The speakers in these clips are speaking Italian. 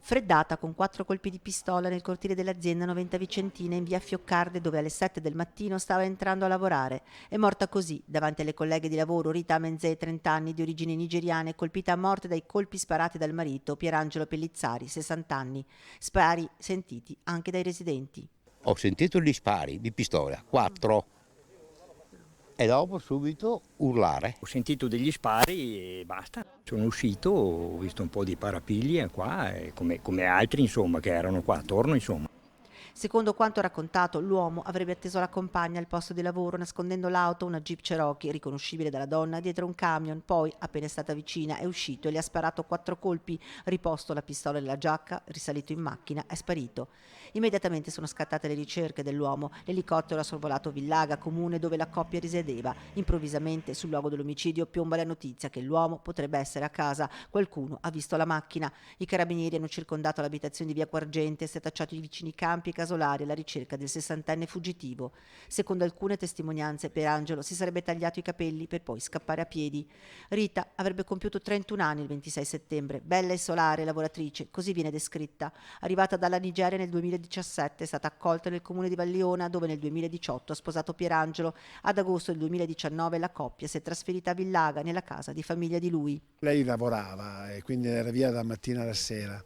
Freddata con 4 colpi di pistola nel cortile dell'azienda Noventa Vicentina in via Fioccarde, dove alle 7 del mattino stava entrando a lavorare. È morta così, davanti alle colleghe di lavoro, Rita Amenze, 30 anni, di origini nigeriane, colpita a morte dai colpi sparati dal marito Pierangelo Pellizzari, 60 anni. Spari sentiti anche dai residenti. Ho sentito gli spari di pistola, 4, e dopo subito urlare. Ho sentito degli spari e basta. Sono uscito, ho visto un po' di parapiglie qua, e come altri insomma, che erano qua attorno insomma. Secondo quanto raccontato, l'uomo avrebbe atteso la compagna al posto di lavoro nascondendo l'auto, una Jeep Cherokee riconoscibile dalla donna, dietro un camion. Poi, appena è stata vicina, è uscito e le ha sparato 4 colpi, riposto la pistola nella giacca, risalito in macchina, è sparito. Immediatamente sono scattate le ricerche dell'uomo. L'elicottero ha sorvolato Villaga, comune dove la coppia risiedeva. Improvvisamente, sul luogo dell'omicidio, piomba la notizia che l'uomo potrebbe essere a casa. Qualcuno ha visto la macchina. I carabinieri hanno circondato l'abitazione di via Quargente, setacciato i vicini campi e casolari alla ricerca del 60enne fuggitivo. Secondo alcune testimonianze, Pierangelo si sarebbe tagliato i capelli per poi scappare a piedi. Rita avrebbe compiuto 31 anni il 26 settembre, bella e solare, lavoratrice, così viene descritta. Arrivata dalla Nigeria nel 2017, è stata accolta nel comune di Valliona, dove nel 2018 ha sposato Pierangelo. Ad agosto del 2019 la coppia si è trasferita a Villaga, nella casa di famiglia di lui. Lei lavorava e quindi era via dalla mattina alla sera.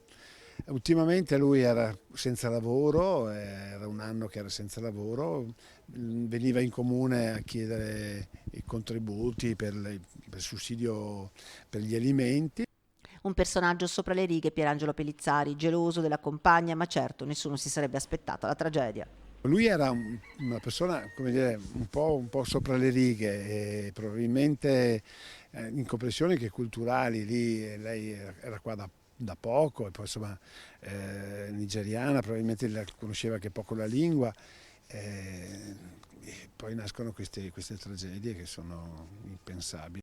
Ultimamente lui era senza lavoro, era un anno che era senza lavoro, veniva in comune a chiedere i contributi per il sussidio per gli alimenti. Un personaggio sopra le righe, Pierangelo Pellizzari, geloso della compagna, ma certo nessuno si sarebbe aspettato la tragedia. Lui era una persona, come dire, un po' sopra le righe e probabilmente in comprensioni che culturali, lì lei era qua da poco e poi insomma nigeriana, probabilmente conosceva che poco la lingua e poi nascono queste tragedie che sono impensabili.